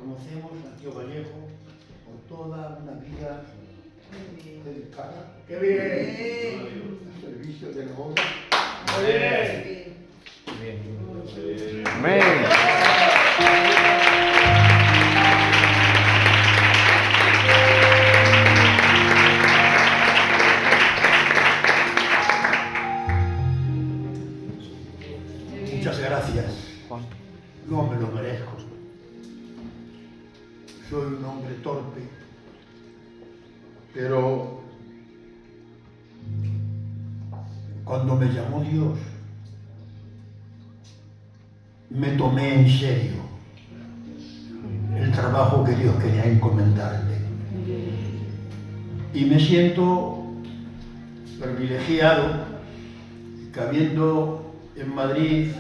reconocemos al tío Vallejo por toda una vida dedicada. ¡Qué bien! Al servicio de la obra. Amén. Muchas gracias. No me lo merezco. Soy un hombre torpe, pero cuando me llamó Dios, me tomé en serio el trabajo que Dios quería encomendarme. Y me siento privilegiado que habiendo en Madrid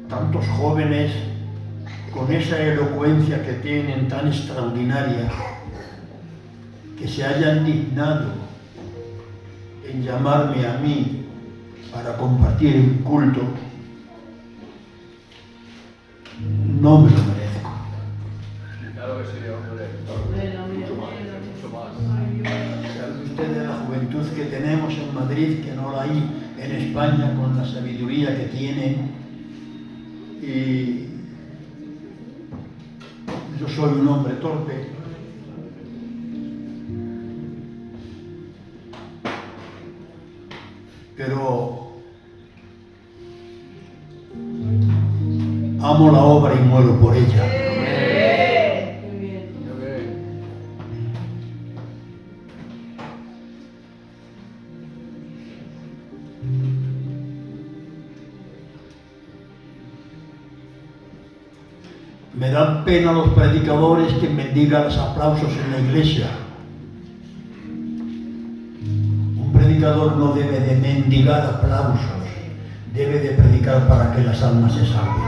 tantos jóvenes con esa elocuencia que tienen tan extraordinaria, que se hayan dignado en llamarme a mí para compartir un culto, no me lo merezco. Claro que sí, hombre. Mucho más. Sabe usted de la juventud que tenemos en Madrid, que no la hay en España con la sabiduría que tienen. Y yo soy un hombre torpe, pero amo la obra y muero por ella. Me dan pena los predicadores que mendigan los aplausos en la iglesia. Un predicador no debe de mendigar aplausos, debe de predicar para que las almas se salven.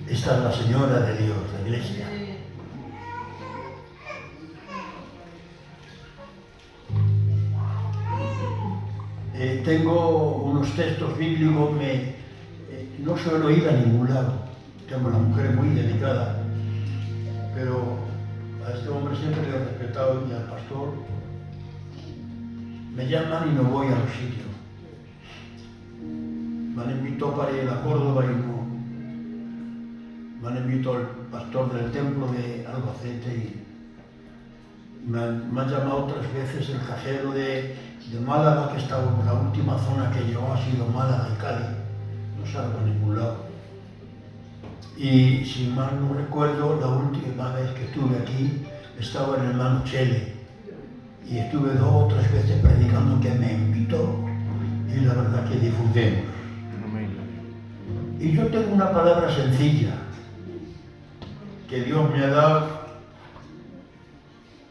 Esta es la señora de Dios, la iglesia. Tengo unos textos bíblicos, no suelo ir a ningún lado. Tengo una mujer muy delicada, pero a este hombre siempre le he respetado y al pastor. Me llaman y no voy a los sitios. Me han invitado para ir a Córdoba y no. Me han invitado al pastor del templo de Albacete y me han llamado otras veces el cajero de Málaga, que estaba en la última zona que llegó, ha sido Málaga y Cádiz. No salgo a ningún lado. Y si mal no recuerdo, la última vez que estuve aquí estaba el hermano Chele y estuve 2 o 3 veces predicando, que me invitó y la verdad que disfrutemos. Y yo tengo una palabra sencilla que Dios me ha dado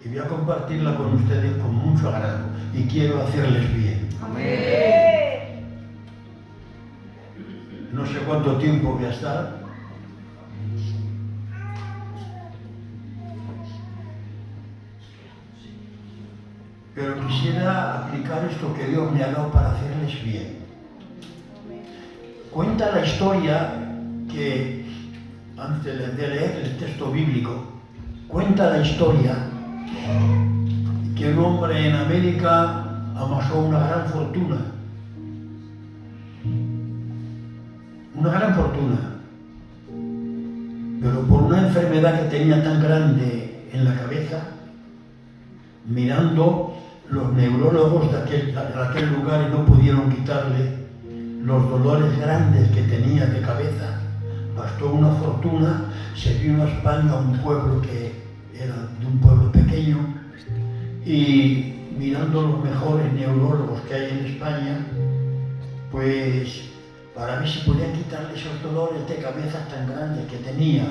y voy a compartirla con ustedes con mucho agrado y quiero hacerles bien. Amén. No sé cuánto tiempo voy a estar, pero quisiera aplicar esto que Dios me ha dado para hacerles bien. Cuenta la historia que, antes de leer el texto bíblico, cuenta la historia que un hombre en América amasó una gran fortuna. Una gran fortuna. Pero por una enfermedad que tenía tan grande en la cabeza, mirando los neurólogos de aquel lugar y no pudieron quitarle los dolores grandes que tenía de cabeza, gastó una fortuna, se vino a España, a un pueblo que era de un pueblo pequeño, y mirando los mejores neurólogos que hay en España, pues para ver si podían quitarle esos dolores de cabeza tan grandes que tenía.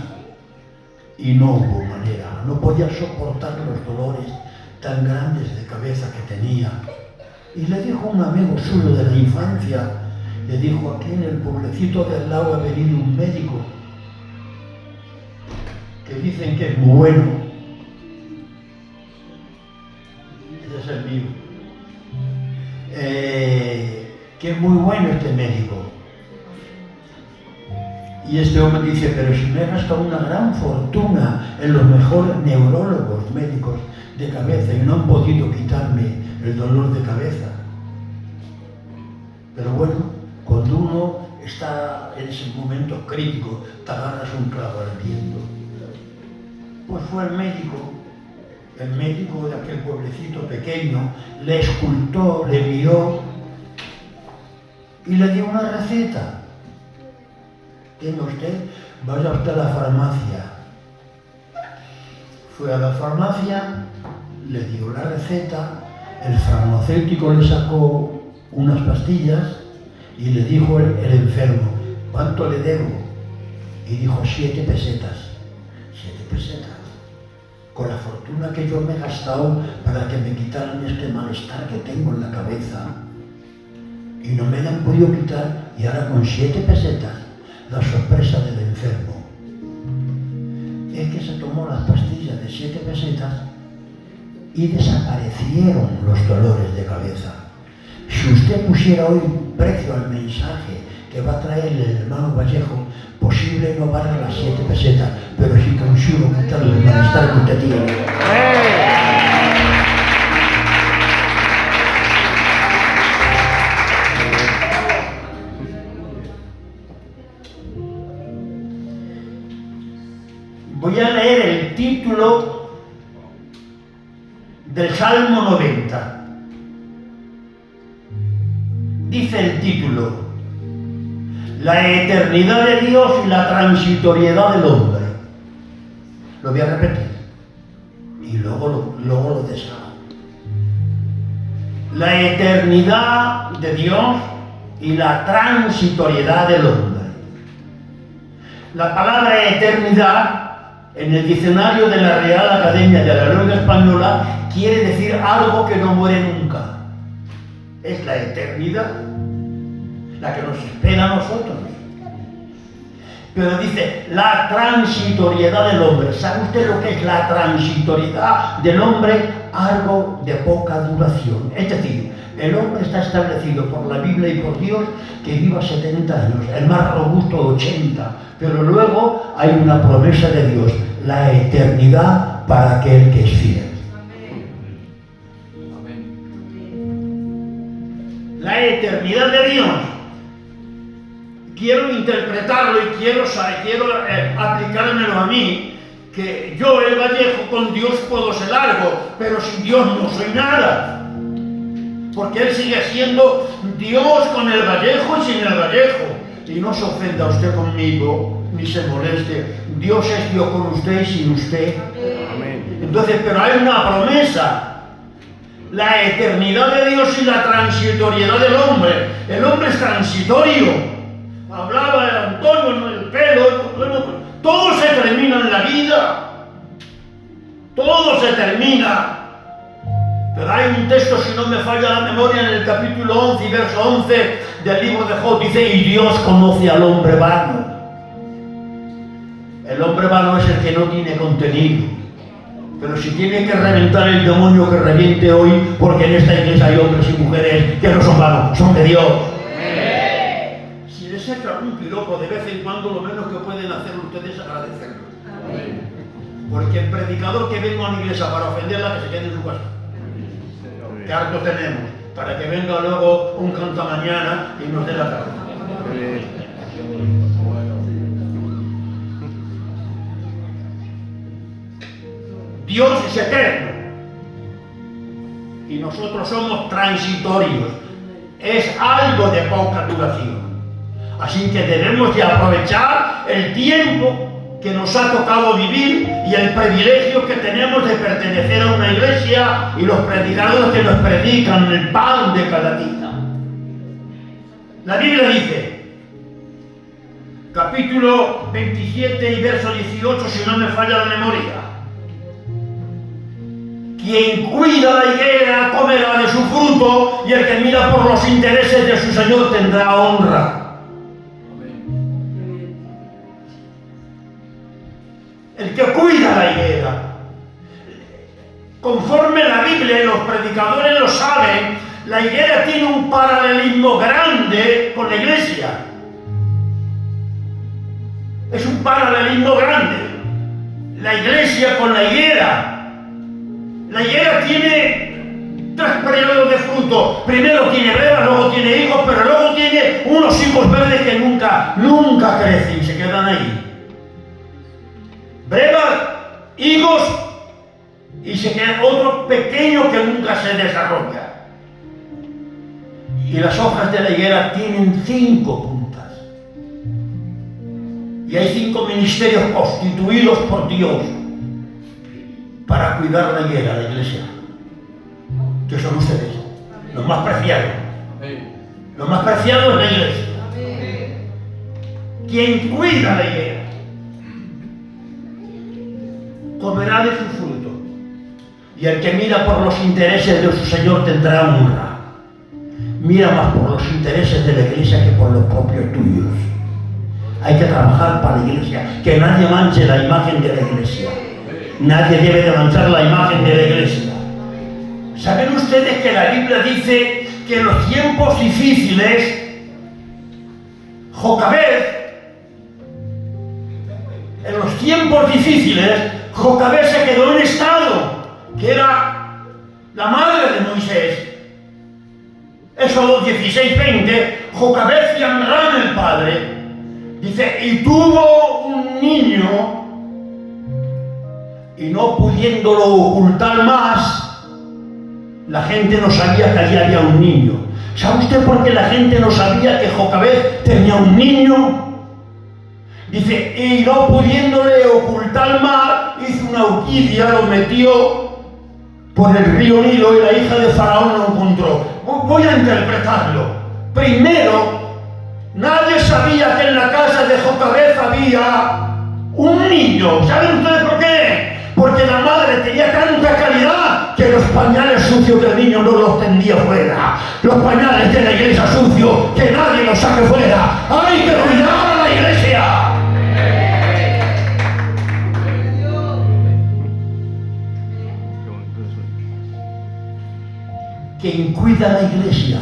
Y no hubo manera, no podía soportar los dolores tan grandes de cabeza que tenía. Y le dijo un amigo suyo de la infancia, le dijo: aquí en el pueblecito de al lado ha venido un médico que dicen que es muy bueno, es el mío. Que es muy bueno este médico. Y este hombre dice, pero si me he gastado una gran fortuna en los mejores neurólogos médicos de cabeza y no han podido quitarme el dolor de cabeza. Pero bueno, cuando uno está en ese momento crítico, te agarras un clavo al viento. Pues fue el médico de aquel pueblecito pequeño, le escultó, le miró y le dio una receta. Tenga usted, vaya usted a la farmacia. Fue a la farmacia, le dio la receta, el farmacéutico le sacó unas pastillas y le dijo el enfermo, ¿cuánto le debo? Y dijo, 7 pesetas. 7 pesetas. Con la fortuna que yo me he gastado para que me quitaran este malestar que tengo en la cabeza. Y no me la han podido quitar, y ahora con 7 pesetas. La sorpresa del enfermo es que se tomó las pastillas de 7 pesetas y desaparecieron los dolores de cabeza. Si usted pusiera hoy precio al mensaje que va a traer el hermano Vallejo, posible no valga las 7 pesetas, pero sí consigo quitarle el malestar que usted tiene. Voy a leer el título del Salmo 90. Dice el título, la eternidad de Dios y la transitoriedad del hombre. Lo voy a repetir y luego lo deshago. La eternidad de Dios y la transitoriedad del hombre. La palabra eternidad en el diccionario de la Real Academia de la Lengua Española quiere decir algo que no muere nunca. Es la eternidad, la que nos espera a nosotros. Pero dice, la transitoriedad del hombre. ¿Sabe usted lo que es la transitoriedad del hombre? Algo de poca duración. Es decir, el hombre está establecido por la Biblia y por Dios que viva 70 años, el más robusto 80, pero luego hay una promesa de Dios, la eternidad para aquel que es fiel. La eternidad de Dios. Quiero interpretarlo y quiero aplicármelo a mí, que yo, el Vallejo, con Dios puedo ser algo, pero sin Dios no soy nada. Porque Él sigue siendo Dios con el Vallejo y sin el Vallejo. Y no se ofenda usted conmigo, ni se moleste. Dios es Dios con usted y sin usted. Amén. Entonces, pero hay una promesa. La eternidad de Dios y la transitoriedad del hombre. El hombre es transitorio. Hablaba de Antonio, el pelo, todo se termina en la vida. Todo se termina. Pero hay un texto, si no me falla la memoria, en el capítulo 11 y verso 11 del libro de Job, dice, y Dios conoce al hombre vano. El hombre vano es el que no tiene contenido. Pero si tiene que reventar el demonio, que reviente hoy, porque en esta iglesia hay hombres y mujeres que no son vanos, son de Dios. Si les echo algún piropo de vez en cuando, lo menos que pueden hacer ustedes es agradecerlo. Porque el predicador que venga a una iglesia para ofenderla, que se quede en su casa. Que harto tenemos, para que venga luego un canto mañana y nos dé la tarde. Dios es eterno y nosotros somos transitorios. Es algo de poca duración. Así que debemos de aprovechar el tiempo que nos ha tocado vivir y el privilegio que tenemos de pertenecer a una iglesia y los predicadores que nos predican el pan de cada día. La Biblia dice, capítulo 27 y verso 18, si no me falla la memoria, quien cuida la higuera comerá de su fruto y el que mira por los intereses de su Señor tendrá honra. El que cuida la higuera. Conforme la Biblia y los predicadores lo saben, la higuera tiene un paralelismo grande con la iglesia. Es un paralelismo grande. La iglesia con la higuera. La higuera tiene 3 periodos de fruto. Primero tiene brevas, luego tiene higos, pero luego tiene unos higos verdes que nunca crecen, se quedan ahí. Brevas, higos, y se queda otro pequeño que nunca se desarrolla. Y las hojas de la higuera tienen 5 puntas. Y hay 5 ministerios constituidos por Dios para cuidar la higuera, la iglesia. Que son ustedes, los más preciados. Los más preciados es la iglesia. Quien cuida la higuera comerá de su fruto. Y el que mira por los intereses de su Señor tendrá honra. Mira más por los intereses de la iglesia que por los propios tuyos. Hay que trabajar para la iglesia, que nadie manche la imagen de la iglesia. Nadie debe de manchar la imagen de la iglesia. ¿Saben ustedes que la Biblia dice que en los tiempos difíciles, en los tiempos difíciles, Jocabed se quedó en estado, que era la madre de Moisés? Éxodo 16:20, Jocabed y Amram el padre, dice, y tuvo un niño, y no pudiéndolo ocultar más, la gente no sabía que allí había un niño. ¿Sabe usted por qué la gente no sabía que Jocabed tenía un niño? Dice, y no pudiéndole ocultar más, hizo una orquídea, lo metió por el río Nilo y la hija de Faraón lo encontró. Voy a interpretarlo. Primero, nadie sabía que en la casa de Jocabed había un niño. ¿Saben ustedes por qué? Porque la madre tenía tanta calidad que los pañales sucios del niño no los tendía fuera. Los pañales de la iglesia sucios, que nadie los saque fuera. ¡Hay que cuidar a la iglesia! Quien cuida la iglesia,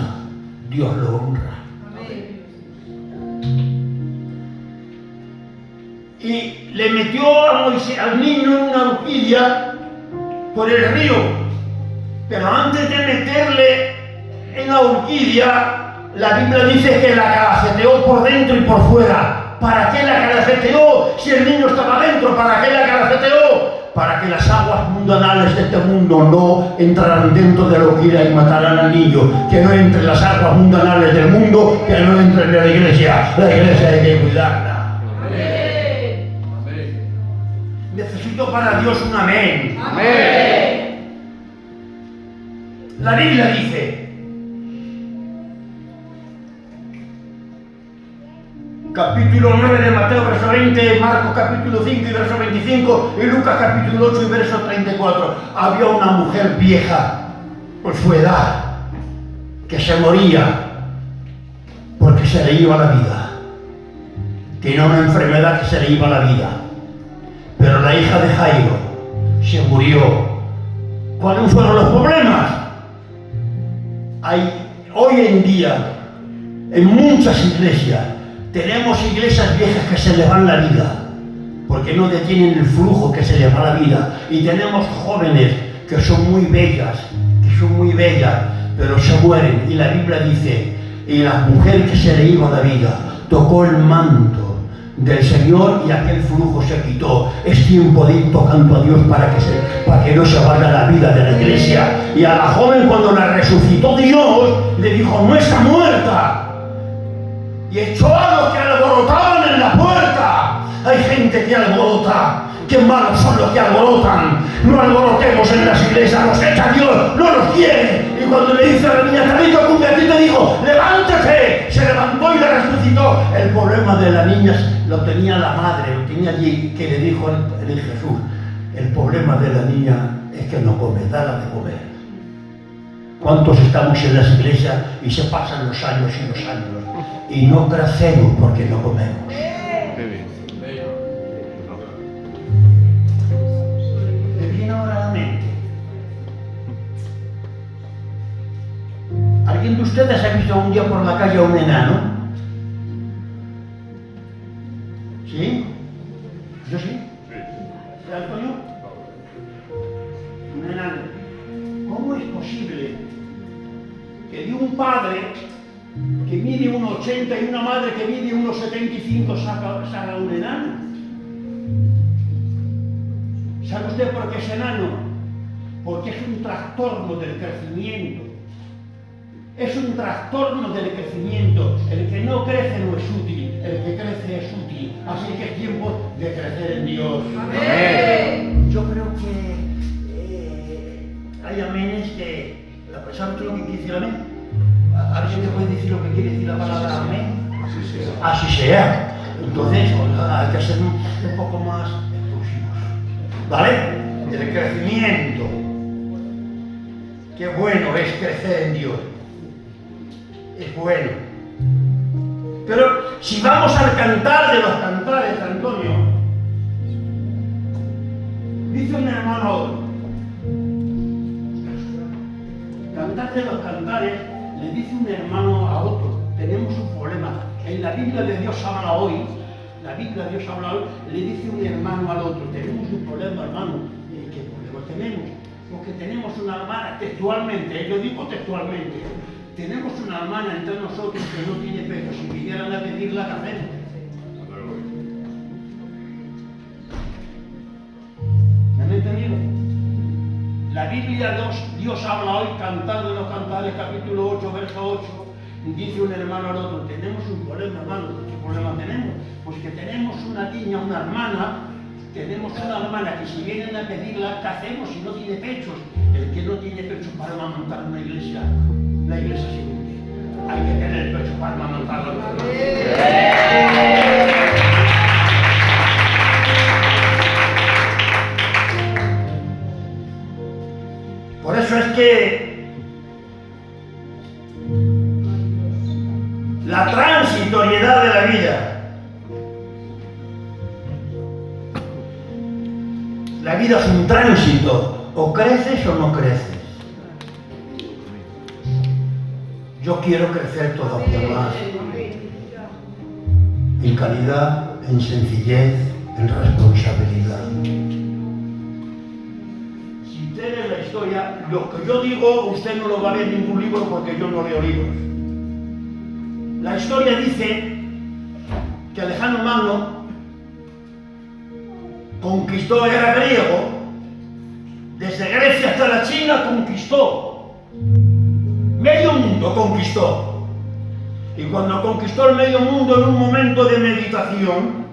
Dios lo honra. Y le metió al niño en una orquídea por el río. Pero antes de meterle en la orquídea, la Biblia dice que la calafateó por dentro y por fuera. ¿Para qué la calafateó? Si el niño estaba dentro, ¿para qué la calafateó? Para que las aguas mundanales de este mundo no entraran dentro de la orquídea y mataran al niño. Que no entren las aguas mundanales del mundo, que no entren en la iglesia. La iglesia hay que cuidarla. Amén. Necesito para Dios un amén. Amén. La Biblia dice, capítulo 9 de Mateo, verso 20, Marcos capítulo 5 y verso 25, y Lucas capítulo 8 y verso 34. Había una mujer vieja por su edad que se moría porque se le iba la vida. Tenía una enfermedad que se le iba la vida. Pero la hija de Jairo se murió. ¿Cuáles fueron los problemas? Hoy en día, en muchas iglesias, tenemos iglesias viejas que se les van la vida, porque no detienen el flujo que se les va la vida. Y tenemos jóvenes que son muy bellas, pero se mueren. Y la Biblia dice, y la mujer que se le iba la vida, tocó el manto del Señor y aquel flujo se quitó. Es tiempo de ir tocando a Dios para que no se vaya la vida de la iglesia. Y a la joven, cuando la resucitó Dios, le dijo, no está muerta. Y echó a los que alborotaban en la puerta. Hay gente que alborota. Qué malos son los que alborotan. No alborotemos en las iglesias, los echa Dios, no los quiere. Y cuando le dice a la niña, Tabita, cumbe, a ti te dijo, levántate. Se levantó y la resucitó. El problema de la niña lo tenía la madre, lo tenía allí, que le dijo el Jesús. El problema de la niña es que no come, dala de comer. ¿Cuántos estamos en las iglesias y se pasan los años y los años y no crecemos porque no comemos? Me viene ahora a la mente ¿Alguien de ustedes ha visto un día por la calle a un enano? ¿Sí? ¿Yo sí? ¿Sí, Antonio? Un enano. ¿Cómo es posible que de un padre que mide 1,80 y una madre que mide 1,75 salga un enano? ¿Sabe usted por qué es enano? Porque es un trastorno del crecimiento. Es un trastorno del crecimiento. El que no crece no es útil, el que crece es útil. Así que es tiempo de crecer en Dios. Amén. Yo creo que hay amenes que... ¿Sabe usted lo que quiere decir amén? ¿Alguien me puede decir lo que quiere decir la palabra amén? Así sea. Así sea. Entonces, hay que ser un poco más exclusivos. ¿Vale? El crecimiento. Qué bueno es crecer en Dios. Es bueno. Pero si vamos al cantar de los cantares, Antonio, dice un hermano a otro. Cantar de los cantares, le dice un hermano a otro. Tenemos un problema. En la Biblia de Dios habla hoy, le dice un hermano al otro. Tenemos un problema, hermano. ¿Qué problema tenemos? Porque tenemos una hermana textualmente, yo digo textualmente, tenemos una hermana entre nosotros que no tiene pecho. Si vinieran a pedirla, ¿qué hacemos? ¿Me han entendido? La Biblia Dios habla hoy, Cantar de los Cantares, capítulo 8, verso 8, dice un hermano al otro, tenemos un problema, hermano. ¿Qué problema tenemos? Pues que tenemos una niña, una hermana, que si vienen a pedirla, ¿qué hacemos si no tiene pechos? El que no tiene pechos para amamantar una iglesia, la iglesia se hunde. Hay que tener pecho para amamantarla. Por eso es que la transitoriedad de la vida, la vida es un tránsito, o creces o no creces. Yo quiero crecer todavía más en calidad, en sencillez, en responsabilidad. Si usted lee la historia, lo que yo digo, usted no lo va a ver en ningún libro porque yo no leo libros. La historia dice que Alejandro Magno conquistó, era griego, desde Grecia hasta la China conquistó, medio mundo conquistó. Y cuando conquistó el medio mundo en un momento de meditación,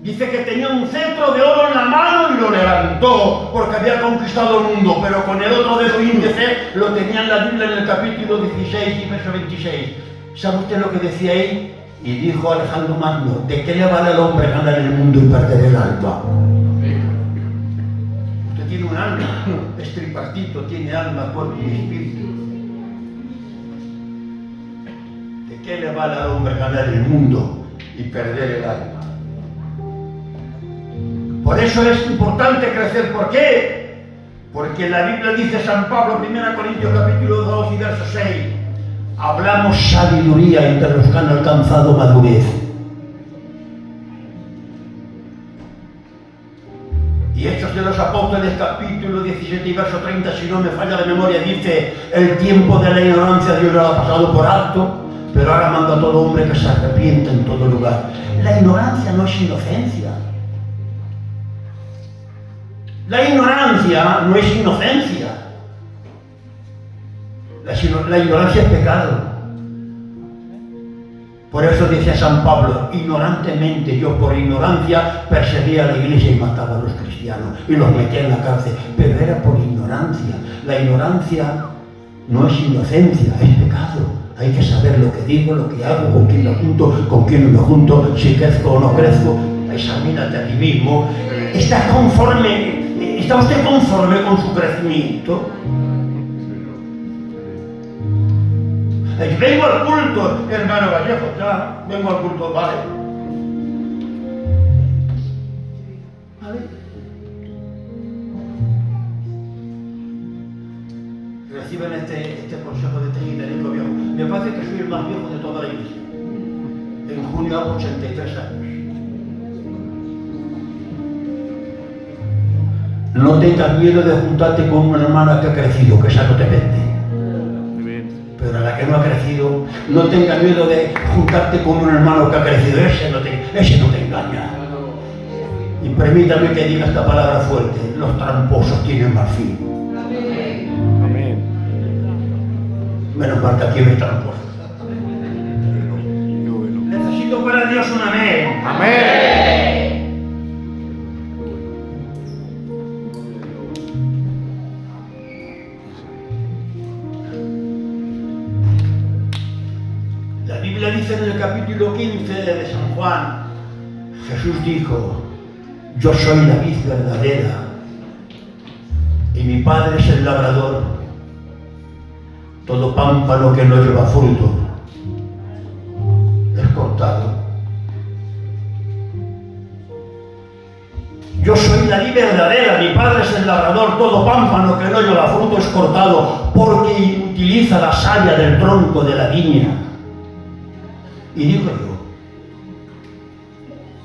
dice que tenía un cetro de oro en la mano y lo levantó porque había conquistado el mundo, pero con el otro dedo índice lo tenía en la Biblia en el capítulo 16 y verso 26. ¿Sabe usted lo que decía ahí? Y dijo Alejandro Magno, ¿de qué le vale al hombre ganar el mundo y perder el alma? Usted tiene un alma, es tripartito, tiene alma, cuerpo y espíritu. ¿De qué le vale al hombre ganar el mundo y perder el alma? Por eso es importante crecer. ¿Por qué? Porque la Biblia dice, San Pablo, 1 Corintios capítulo 2 y verso 6, hablamos sabiduría entre los que han alcanzado madurez. Y Hechos de los Apóstoles capítulo 17 y verso 30, si no me falla la memoria, dice, el tiempo de la ignorancia Dios lo ha pasado por alto, pero ahora manda a todo hombre que se arrepienta en todo lugar. La ignorancia no es inocencia. La ignorancia no es inocencia. La ignorancia es pecado. Por eso decía San Pablo, ignorantemente yo por ignorancia perseguía a la iglesia y mataba a los cristianos y los metía en la cárcel, pero era por ignorancia. La ignorancia no es inocencia, es pecado. Hay que saber lo que digo, lo que hago, con quién me junto, con quién no me junto, si crezco o no crezco. Examínate a ti mismo. ¿Está usted conforme con su crecimiento? Vengo al culto, hermano Vallejo, ya, vengo al culto, vale. Reciben este consejo de Tejitanico viejo. Me parece que soy el más viejo de toda la iglesia. En junio hago 83 años. No tengas miedo de juntarte con una hermana que ha crecido, que esa no te vende. Pero a la que no ha crecido, no tengas miedo de juntarte con un hermano que ha crecido, ese no te engaña. Y permítame que diga esta palabra fuerte: los tramposos tienen más fin. Amén. Menos mal que aquí hay tramposos. Necesito para Dios un amén. Amén. La Biblia dice en el capítulo 15 de San Juan, Jesús dijo: yo soy la vid verdadera y mi Padre es el labrador. Todo pámpano que no lleva fruto es cortado. Yo soy la vid verdadera, mi Padre es el labrador. Todo pámpano que no lleva fruto es cortado, porque utiliza la savia del tronco de la viña. Y digo yo,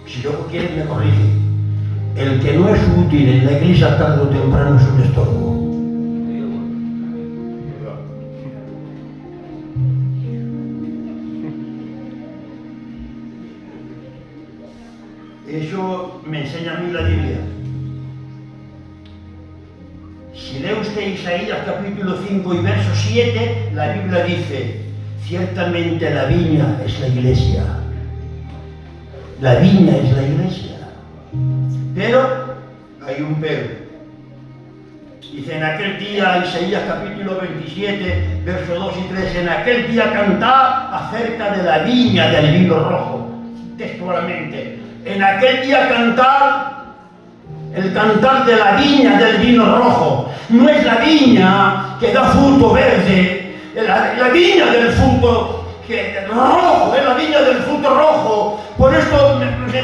si luego quieren me corrige, el que no es útil en la iglesia tarde o temprano es un estorbo. Eso me enseña a mí la Biblia. Si lee usted Isaías capítulo 5 y verso 7, la Biblia dice: ciertamente la viña es la iglesia. La viña es la iglesia. Pero hay un pero. Dice: en aquel día, Isaías capítulo 27, versos 2 y 3, en aquel día cantad acerca de la viña del vino rojo. Textualmente, en aquel día cantad el cantar de la viña del vino rojo. No es la viña que da fruto verde, la viña del fruto rojo, es la viña del fruto rojo. Por esto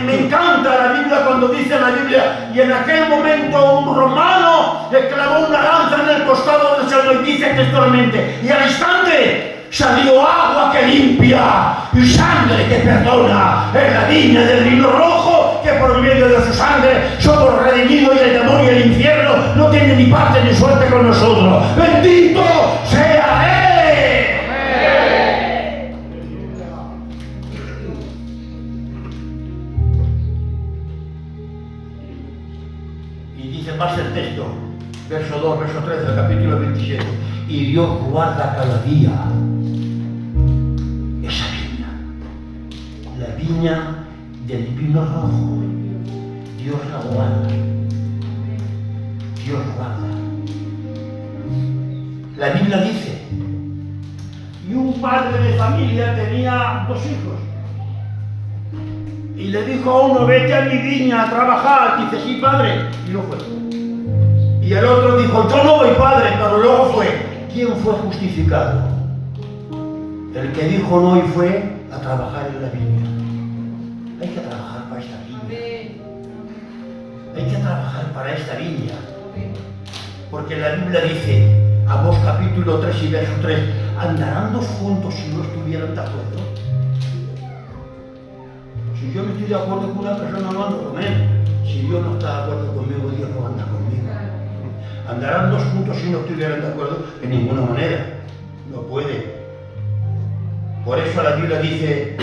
me encanta la Biblia cuando dice la Biblia: y en aquel momento un romano le clavó una lanza en el costado del Señor, y dice textualmente: y al instante salió agua que limpia y sangre que perdona. Es la viña del vino rojo, que por medio de su sangre somos redimidos, y el demonio y el infierno no tienen ni parte ni suerte con nosotros. ¡Bendito sea Él! Y dice más el texto, verso 2, verso 3 del capítulo 27: y Dios guarda cada día esa viña, la viña del vino rojo. Dios la guarda. Dios guarda. La Biblia dice: y un padre de familia tenía 2 hijos, y le dijo a uno: vete a mi viña a trabajar. Dice: sí, padre, y no fue. Y el otro dijo: yo no voy, padre, pero luego fue. ¿Quién fue justificado? El que dijo no y fue a trabajar en la viña. Hay que trabajar para esta viña. Hay que trabajar para esta viña. Porque la Biblia dice, Amós capítulo 3 y verso 3, ¿andarán 2 juntos si no estuvieran de acuerdo? Si yo no estoy de acuerdo con una persona, no ando con él. Si Dios no está de acuerdo conmigo, Dios no anda conmigo. ¿Andarán 2 juntos si no estuvieran de acuerdo? En ninguna manera. No puede. Por eso la Biblia dice: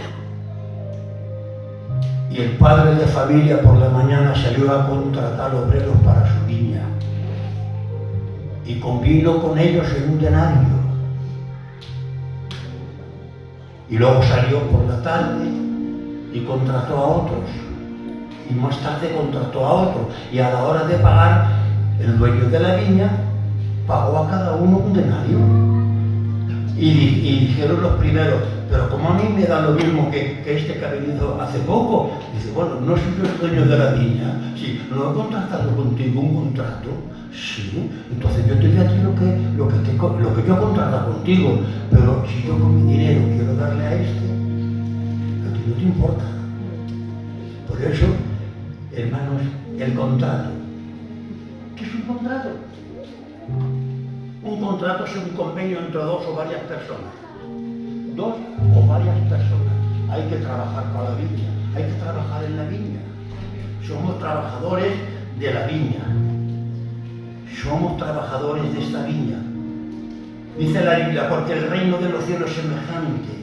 y el padre de familia por la mañana salió a contratar obreros para su viña, y convino con ellos en un denario. Y luego salió por la tarde y contrató a otros, y más tarde contrató a otros, y a la hora de pagar, el dueño de la viña pagó a cada uno un denario. Y dijeron los primeros: pero como a mí me da lo mismo que este que ha venido hace poco. Dice: bueno, no soy yo el dueño de la viña. Sí, no he contratado contigo un contrato. Sí, entonces yo te doy a ti lo que yo he contratado contigo. Pero si yo con mi dinero quiero darle a este, a ti no te importa. Por eso, hermanos, el contrato. ¿Qué es un contrato? Un contrato es un convenio entre dos o varias personas. Dos o varias personas. Hay que trabajar para la viña, hay que trabajar en la viña. Somos trabajadores de la viña. Somos trabajadores de esta viña. Dice la Biblia, porque el reino de los cielos es semejante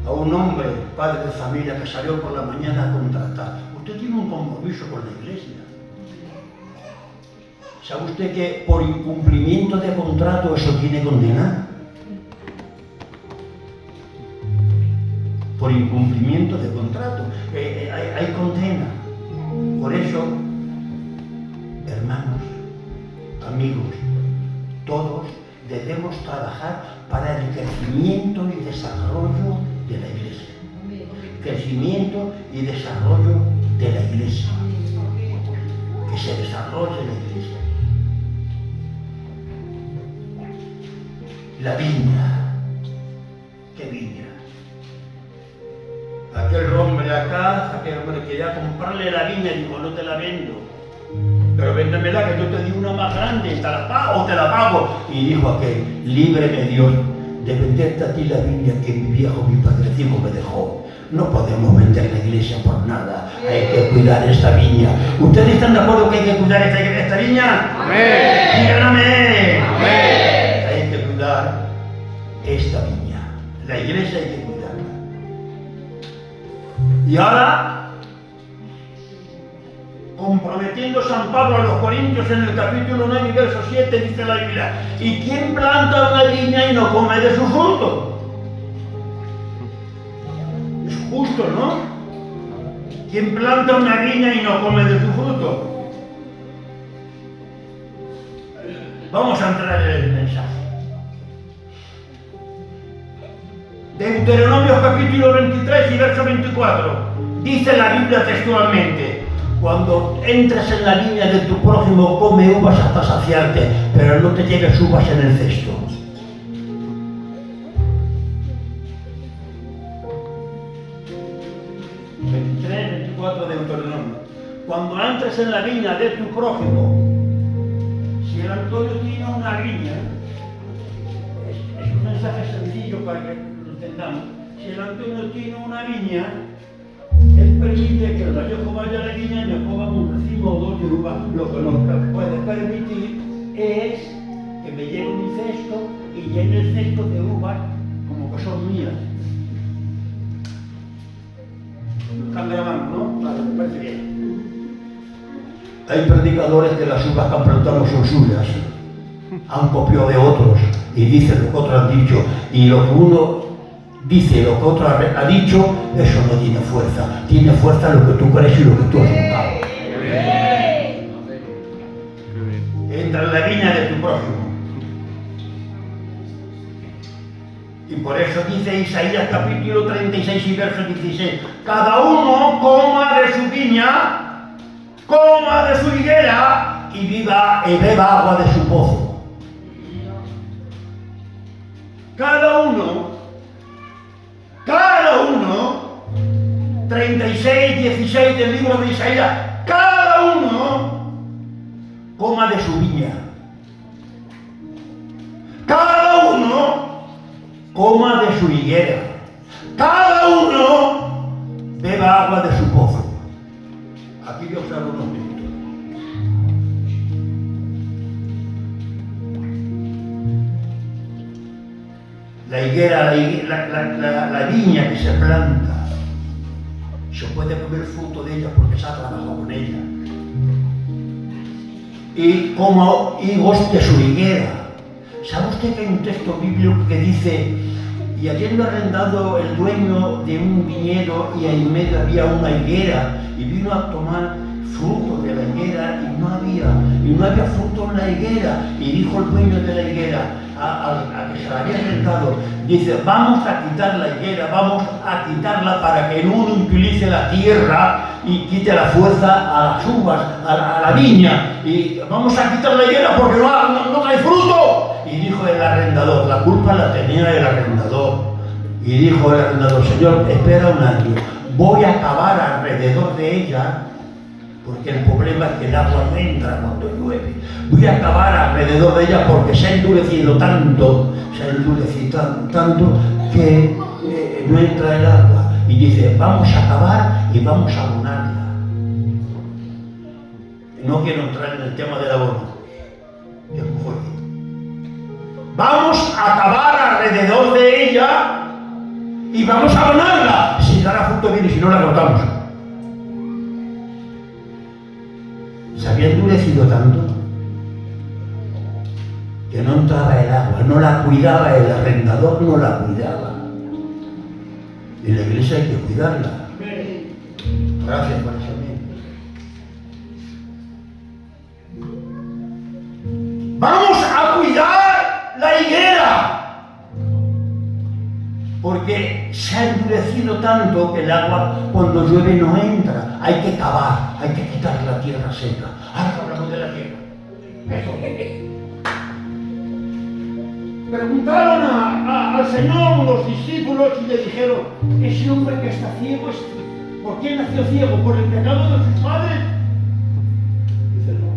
a un hombre, padre de familia, que salió por la mañana a contratar. Usted tiene un compromiso con la iglesia. ¿Sabe usted que por incumplimiento de contrato eso tiene condena? Por incumplimiento de contrato hay condena. Por eso, hermanos, amigos, todos debemos trabajar para el crecimiento y desarrollo de la iglesia. Crecimiento y desarrollo de la iglesia. Que se desarrolle la iglesia. La viña. ¿Qué viña? Aquel hombre acá, aquel hombre quería comprarle la viña y dijo, no te la vendo. Pero véndemela que yo te di una más grande, ¿te la pago o te la pago? Y dijo aquel, líbreme Dios de venderte a ti la viña que mi viejo, mi padrecito me dejó. No podemos vender la iglesia por nada, hay que cuidar esta viña. ¿Ustedes están de acuerdo que hay que cuidar esta viña? Amén. Digan amén. Amén. Hay que cuidar esta viña. La iglesia hay que cuidarla. Y ahora, comprometiendo San Pablo a los Corintios en el capítulo 9 y verso 7, dice la Biblia, ¿y quién planta una viña y no come de su fruto? Es justo, ¿no? ¿Quién planta una viña y no come de su fruto? Vamos a entrar en el mensaje. Deuteronomio capítulo 23 y verso 24. Dice la Biblia textualmente, cuando entres en la viña de tu prójimo, come uvas hasta saciarte, pero no te lleves uvas en el cesto. De Deuteronomio. Cuando entres en la viña de tu prójimo, si el Antonio tiene una viña, es un mensaje sencillo para que lo entendamos. Si el Antonio tiene una viña, él permite que el gallojo vaya a la viña y me ponga un racimo o dos de uva. Lo que nos puede permitir es que me lleve mi cesto y llene el cesto de uvas como que son mías. Están grabando, ¿no? Claro, me parece bien. Hay predicadores que las uvas que han plantado no son suyas. Han copiado de otros y dicen lo que otros han dicho. Y lo que uno dice, lo que otro ha dicho, eso no tiene fuerza. Tiene fuerza lo que tú crees y lo que tú has buscado. Entra en la viña de tu prójimo. Y por eso dice Isaías capítulo 36 y verso 16, cada uno coma de su viña, coma de su higuera y beba agua de su pozo. Cada uno, 36, 16 del libro de Isaías, cada uno coma de su viña. Cada uno coma de su higuera, cada uno beba agua de su pozo. Aquí voy a usar unos minutos. La higuera, la viña que se planta, se puede comer fruto de ella porque se ha trabajado con ella. Y como higos de su higuera. ¿Sabe usted que hay un texto bíblico que dice, y habiendo arrendado el dueño de un viñedo y en medio había una higuera, y vino a tomar fruto de la higuera y no había fruto en la higuera, y dijo el dueño de la higuera a que se la había arrendado, dice, vamos a quitar la higuera, vamos a quitarla para que uno utilice la tierra y quite la fuerza a las uvas, a la viña, y vamos a quitar la higuera porque no trae fruto. Y dijo el arrendador, la culpa la tenía el arrendador, y dijo el arrendador, señor, espera un año, voy a cavar alrededor de ella Porque el problema es que el agua no entra cuando llueve. Voy a cavar alrededor de ella porque se ha endurecido tanto, que no entra el agua. Y dice, vamos a cavar y vamos a abonarla. No quiero entrar en el tema del abono, que es muy fuerte. Vamos a cavar alrededor de ella y vamos a abonarla. Si dará fruto bien y si no la cortamos. Se había endurecido tanto que no entraba el agua, no la cuidaba el arrendador, no la cuidaba. Y la iglesia hay que cuidarla. Gracias por eso. Vamos a cuidar la higuera, porque se ha endurecido tanto que el agua cuando llueve no entra. Hay que cavar, hay que quitar la tierra seca. Ahora hablamos de la tierra. Eso. Preguntaron al Señor los discípulos y le dijeron, ese hombre que está ciego, ¿por qué nació ciego? ¿Por el pecado de sus padres? Dice, no.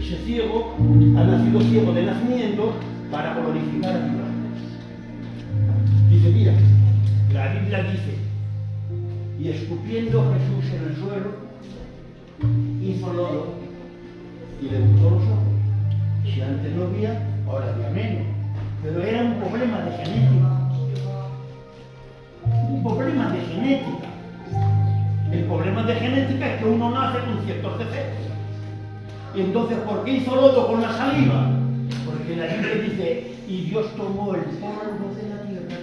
Ese ciego ha nacido ciego de nacimiento para glorificar a Dios. Dice, mira, la Biblia dice, y escupiendo Jesús en el suelo, hizo lodo y le untó los ojos. Si antes no veía, ahora veía menos. Pero era un problema de genética. Un problema de genética. El problema de genética es que uno nace con ciertos defectos. Y entonces, ¿por qué hizo lodo con la saliva? Porque la Biblia dice, y Dios tomó el polvo de la tierra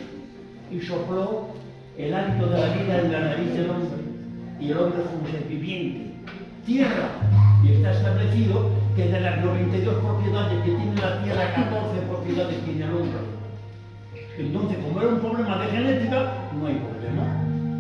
y sopló el hálito de la vida en la nariz del hombre. Y el hombre fue un ser viviente. Tierra. Y está establecido que de las 92 propiedades que tiene la tierra, 14 propiedades tiene el hombre. Entonces, como era un problema de genética, no hay problema.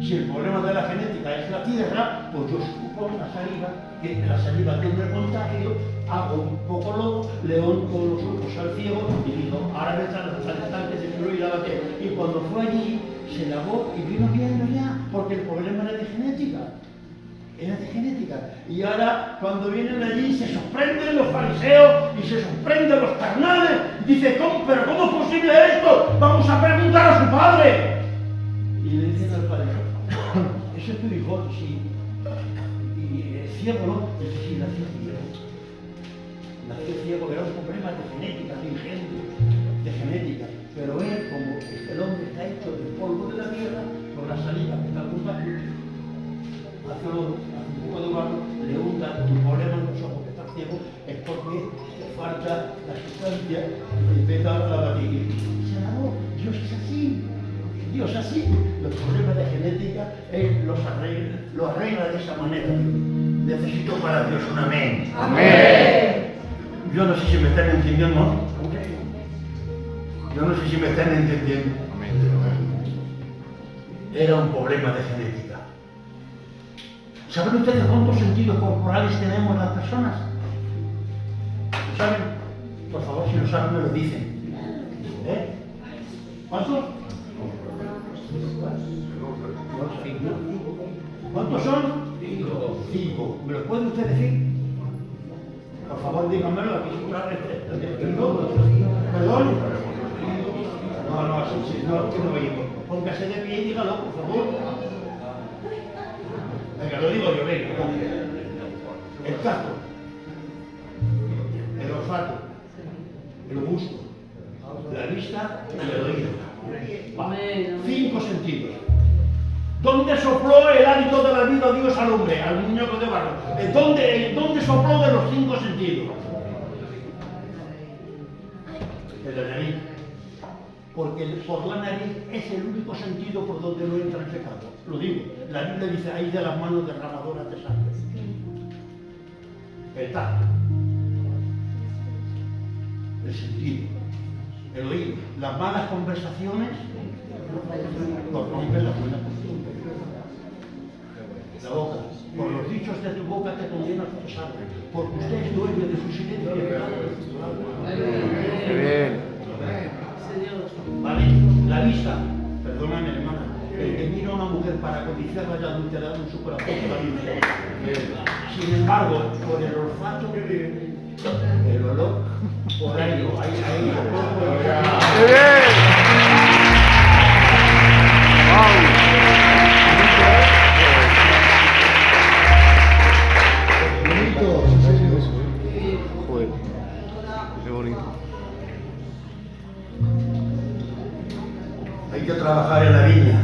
Si el problema de la genética es la tierra, pues yo escupo la saliva, que la saliva tiene el contagio, hago un poco lodo, le unto los ojos al ciego y digo, ahora vete al estanque de Siloé y lávate. Y cuando fue allí, se lavó y vino viendo ya, porque el problema era de genética. Era de genética. Y ahora, cuando vienen allí, se sorprenden los fariseos y se sorprenden los carnales. Dice, ¿pero cómo es posible esto? Vamos a preguntar a su padre. Y le dicen al padre, ese es tu hijo, sí. Y es ciego, ¿no? Dice, sí, nació ciego. Nació ciego, era un problema de genética, de ingenio, de genética. Pero él, como el hombre está hecho del polvo de la tierra, con la saliva que está junto hace un poco de barro, le unta un problema en los ojos que está ciego, es porque le falta la sustancia y empieza la batida. Se lavó. Dios es así. Dios es así. Los problemas de genética él los arregla de esa manera. Necesito para Dios un amén. Amén. Yo no sé si me están entendiendo, ¿no? Yo no sé si me están entendiendo. Era un problema de genética. ¿Saben ustedes cuántos sentidos corporales tenemos las personas? ¿Lo saben? Por favor, si lo saben, me lo dicen. ¿Cuántos? ¿Cuántos son? 5. ¿Me lo puede usted decir? Por favor, díganmelo. Aquí ¿Perdón? No, así sí, no oímos. Póngase de pie y dígalo, por favor. Venga, lo digo yo, venga. El tacto, el olfato, el gusto, la vista y el oído. 5 sentidos. ¿Dónde sopló el hálito de la vida Dios al hombre, al muñeco de barro? ¿Dónde sopló de los 5 sentidos? En la nariz. Porque por la nariz es el único sentido por donde no entra el pecado. Lo digo, la Biblia dice ahí de las manos derramadoras de sangre. El tacto, el sentido, el oído. Las malas conversaciones corrompen la buena costumbre. La boca, por los dichos de tu boca te condenas tu sangre, porque usted es dueño de su silencio y el pecado de su alma. Bien. ¿Vale? La vista, perdóname hermana, el que mira a una mujer para para codiciarla y adulterar en su corazón también. Sin embargo, por el olfato, el olor, por ahí, ¡Muy bien! Joder, qué bonito. hay que trabajar en la viña.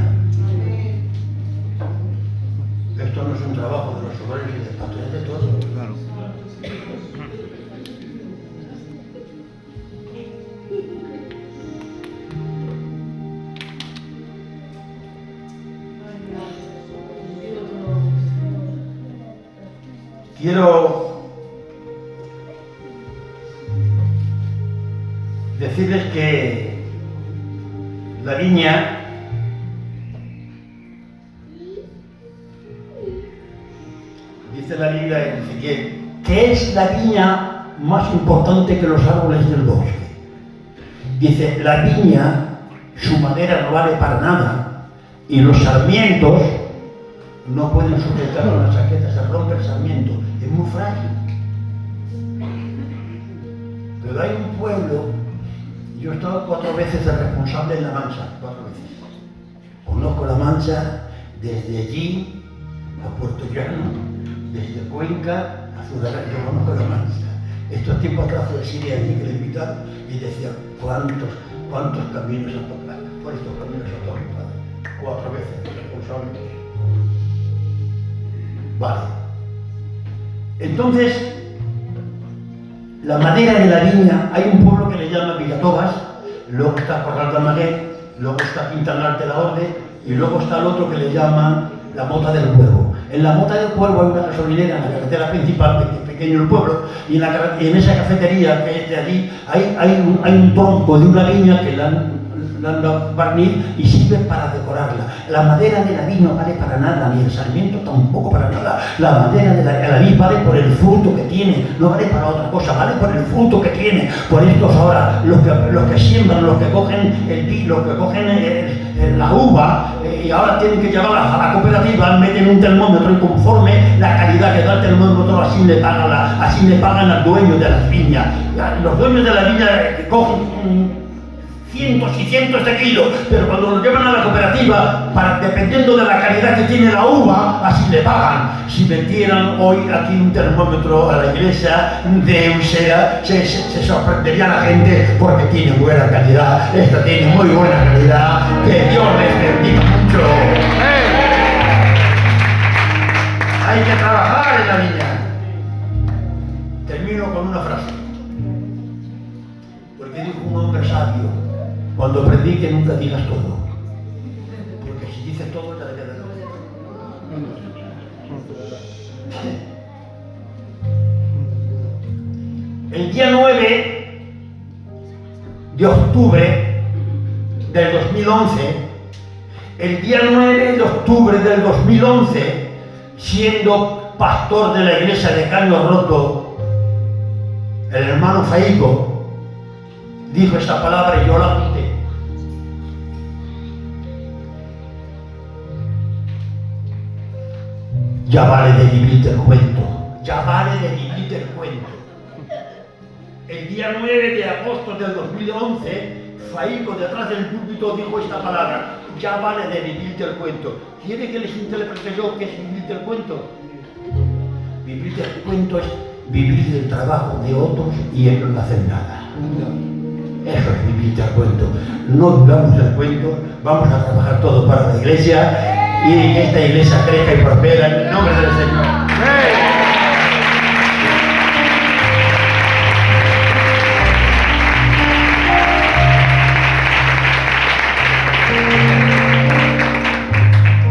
Esto no es un trabajo de los obreros y del patrón, es de todos. Claro. Quiero decirles que la viña dice la Biblia en Ezequiel que es la viña más importante que los árboles del bosque. Dice, la viña, su madera no vale para nada y los sarmientos no pueden sujetar a las chaquetas, se rompe el sarmiento, es muy frágil. Pero hay un pueblo, yo he estado 4 veces de responsable en La Mancha, 4 veces. Conozco La Mancha desde allí a Puerto Llano, desde Cuenca a Ciudad Real, yo conozco La Mancha. Estos tiempos atrás fue de Siria allí que le invitaron y decía, ¿cuántos caminos a tocar? Por estos caminos a tocar, padre. 4 veces de responsable. Vale. Entonces, la madera de la viña, hay un pueblo que le llama Villatobas, luego está Corral de Almaguer, luego está Quintanar de la Orde y luego está el otro que le llaman la Mota del Cuervo. En la Mota del Cuervo hay una gasolinera en la carretera principal, pequeño el pueblo, y en esa cafetería que es de allí hay un tronco de una viña que le han dado barniz y sirve para decorarla. La madera de la vid no vale para nada, ni el sarmiento tampoco para nada. La madera de la vid vale por el fruto que tiene, no vale para otra cosa, vale por el fruto que tiene. Por estos ahora, los que siembran, los que cogen el vid, los que cogen la uva, y ahora tienen que llevarla a la cooperativa, meten un termómetro y conforme la calidad que da el termómetro, así le pagan al dueño de las viñas. Los dueños de la viña cogen cientos y cientos de kilos, pero cuando lo llevan a la cooperativa, dependiendo de la calidad que tiene la uva, así le pagan. Si metieran hoy aquí un termómetro a la iglesia de Usera, se sorprendería la gente porque tiene buena calidad. Esta tiene muy buena calidad. Que Dios les bendiga mucho. Hay que trabajar en la viña. Termino con una frase. Porque dijo un hombre sabio: cuando predique nunca digas todo, porque si dices todo te le queda todo. El día 9 de octubre del 2011, el día 9 de octubre del 2011, siendo pastor de la iglesia de Caño Roto, el hermano Faico dijo esta palabra y yo la apunté. Ya vale de vivirte el cuento, ya vale de vivirte el cuento. El día 9 de agosto del 2011, Faico detrás del púlpito dijo esta palabra: ya vale de vivirte el cuento. ¿Quiere que les interprete yo qué es vivirte el cuento? Vivirte el cuento es vivir del trabajo de otros y ellos no hacen nada. Eso es vivirte el cuento. No vivamos el cuento, vamos a trabajar todo para la iglesia y que esta iglesia crezca y prospera en el nombre del Señor.